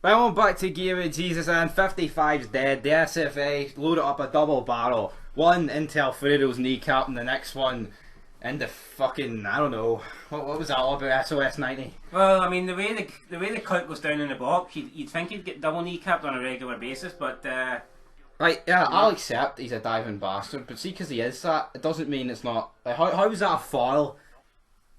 Well, on back to gear with Jesus, and 55's dead. The SFA loaded up a double barrel. One into Alfredo's kneecap, and the next one into fucking, I don't know. What was that all about, SOS 90? Well, I mean, the way the cut goes down in the box, you'd think he'd get double kneecapped on a regular basis, but Right, yeah, I'll accept he's a diving bastard, but see, because he is that, it doesn't mean it's not. Like, how was that a foul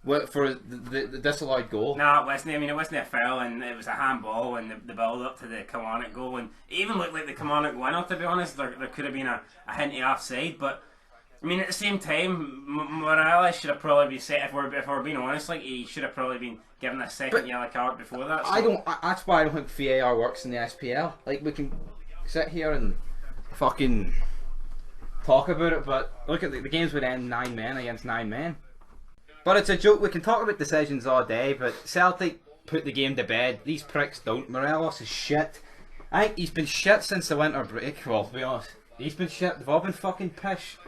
for the disallowed goal? No, it wasn't. I mean, it wasn't a foul, and it was a handball, and the build up to the Kilmarnock goal, and it even looked like the Kilmarnock winner. To be honest, there could have been a hint of offside, but I mean, at the same time, Morales should have probably been set. If we're being honest, like he should have probably been given a second yellow card before that. So. That's why I don't think VAR works in the SPL. Like, we can sit here and fucking talk about it, but look at the games would end 9 men against 9 men. But it's a joke. We can talk about decisions all day, but Celtic put the game to bed. These pricks don't. Morelos is shit. I think he's been shit since the winter break. Well, to be honest, he's been shit. They've all been fucking pish.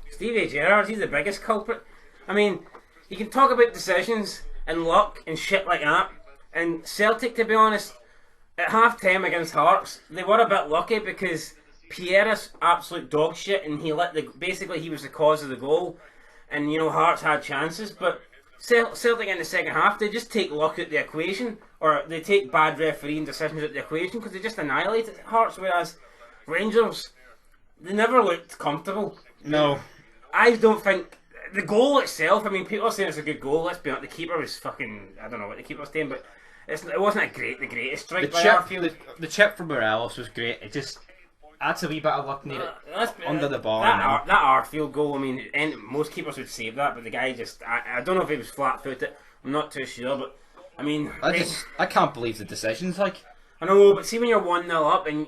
Stevie Gerrard, he's the biggest culprit. I mean, you can talk about decisions and luck and shit like that. And Celtic, to be honest, at half time against Hearts, they were a bit lucky because Pierre's absolute dog shit, and he basically he was the cause of the goal. And you know, Hearts had chances, but Celtic in the second half, they just take luck out the equation, or they take bad refereeing decisions out the equation because they just annihilated Hearts. Whereas Rangers, they never looked comfortable. No. I don't think the goal itself. I mean, people are saying it's a good goal. Let's be honest, the keeper was fucking. I don't know what the keeper was doing, but it wasn't the greatest strike by Arfield. The chip from Morelos was great. It just adds a wee bit of luck needed under the bar. That Arfield goal. I mean, most keepers would save that, but the guy just. I don't know if he was flat-footed. I'm not too sure, but I mean, I can't believe the decisions. Like, I know, but see when you're 1-0 up and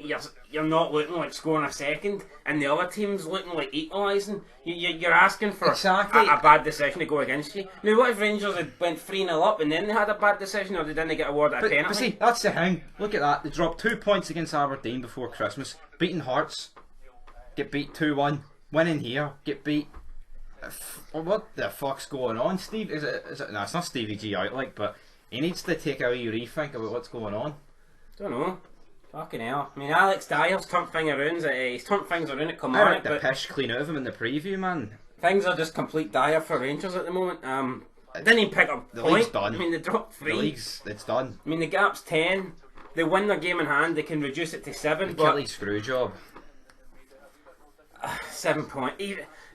you're not looking like scoring a second, and the other team's looking like equalising, you're asking for a bad decision to go against you. Now, what if Rangers had went 3-0 up and then they had a bad decision, or they didn't get awarded a penalty? But see, that's the thing. Look at that. They dropped 2 points against Aberdeen before Christmas, beating Hearts, get beat 2-1, winning here, get beat. What the fuck's going on, Steve? Is it? No, it's not Stevie G out, like, but he needs to take a wee rethink about what's going on. Don't know. Fucking hell. I mean, Alex Dyer's turned things around. He's turned things around at Kilmarnock. I ripped the pish clean out of him in the preview, man. Things are just complete dire for Rangers at the moment. Didn't even pick up a point. League's done. I mean, they dropped 3. It's done. I mean, the gap's 10. They win their game in hand. They can reduce it to 7. Kelly's screw job. 7 points.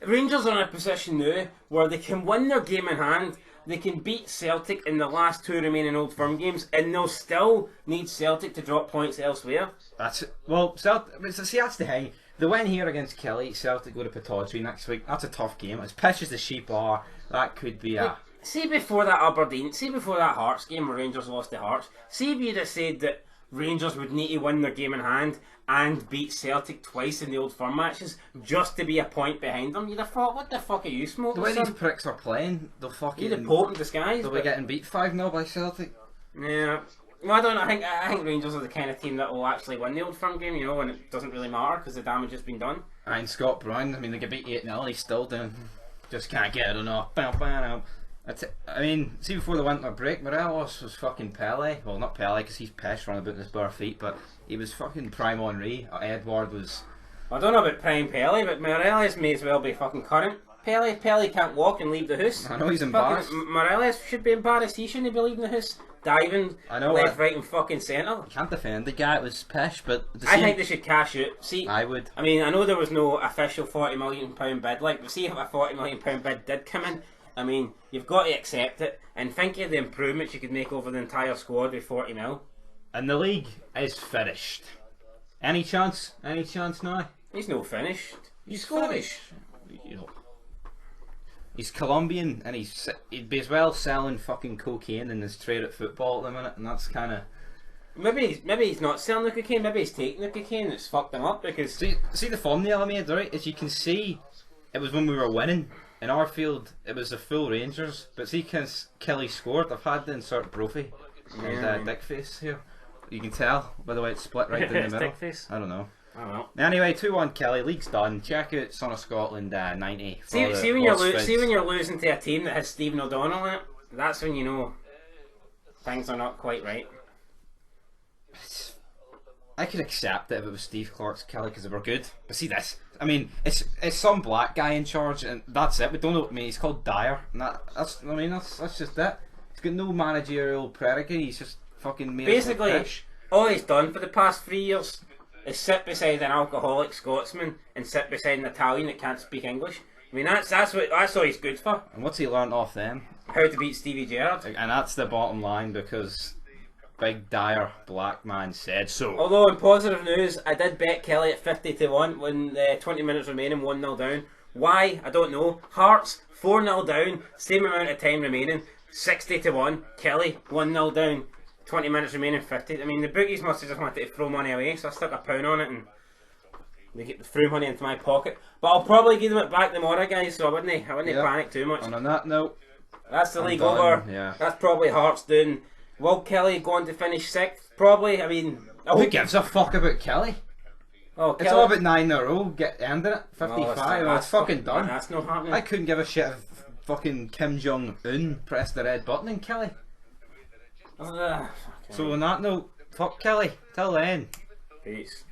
Rangers are in a position now where they can win their game in hand. They can beat Celtic in the last 2 remaining Old Firm games, and they'll still need Celtic to drop points elsewhere. That's it. Well, Celtic. See, that's the thing. They win here against Kelly. Celtic go to Pataudry next week. That's a tough game. As pish as the sheep are, that could be a. See before that Hearts game where Rangers lost to Hearts. See if you'd have said that Rangers would need to win their game in hand and beat Celtic twice in the Old Firm matches just to be a point behind them, you'd have thought, what the fuck are you smoking? The way these pricks are playing, they'll fucking. You'd have Pope in disguise. They'll be getting beat 5-0 by Celtic. Yeah. Well, I don't know. I think Rangers are the kind of team that will actually win the Old Firm game, you know, and it doesn't really matter because the damage has been done. And Scott Brown, I mean, they get beat 8-0 and he's still doing. Just can't get it enough. I mean, see before the winter break, Morelos was fucking Pele. Well, not Pele because he's pish running about in his bare feet, but he was fucking prime Henri. Edward was. I don't know about prime Pele, but Morelos may as well be fucking current Pele. Pele can't walk and leave the house. I know he's embarrassed. Morelos should be embarrassed. He shouldn't be leaving the house. Diving left, right, and fucking centre. You can't defend the guy. It was pish, but I think they should cash out. See, I would. I mean, I know there was no official £40 million bid, but see if a £40 million bid did come in. I mean, you've got to accept it and think of the improvements you could make over the entire squad with 40 mil. And the league is finished. Any chance? Any chance now? He's no finished. He's Scottish. He's Colombian and he'd be as well selling fucking cocaine in his trade at football at the minute, and that's kind of. Maybe he's not selling the cocaine. Maybe he's taking the cocaine that's fucked him up because. See the thumbnail I made, right? As you can see, it was when we were winning. In our field, it was the full Rangers, but see, Kelly scored. I've had to insert Brophy and dick face here. You can tell by the way it's split right in the middle. Dick face? I don't know. I don't know. Anyway, 2-1 Kelly. League's done. Check out Son of Scotland 90. See when you're losing to a team that has Stephen O'Donnell in it. That's when you know things are not quite right. I could accept it if it was Steve Clark's Kelly because they were good. But see this. I mean, it's some black guy in charge, and that's it. We don't know what I mean. He's called Dyer, and that's just it. He's got no managerial predicate. He's just fucking made basically a fish. all he's done for the past 3 years is sit beside an alcoholic Scotsman and sit beside an Italian that can't speak English. I mean, that's all he's good for. And what's he learned off them? How to beat Stevie Gerrard. And that's the bottom line because Big Dyer black man said so. Although in positive news, I did bet Kelly at 50-1 when 20 minutes remaining, 1-0 down. Why? I don't know. Hearts 4-0 down, same amount of time remaining, 60-1. Kelly 1-0 down, 20 minutes remaining, 50. I mean, the bookies must have just wanted to throw money away, so I stuck £1 on it and they threw money into my pocket. But I'll probably give them it back tomorrow, guys, so I wouldn't panic too much. And on that note, that's the league over. Yeah. That's probably Hearts doing. Will Kelly go on to finish 6th? Probably. I mean, who gives a fuck about Kelly? Oh, it's all about 9 in a row. Get ended it. 55. It's fucking done. That's not happening. I couldn't give a shit if fucking Kim Jong Un pressed the red button in Kelly. Okay. So on that note, fuck Kelly. Till then. Peace.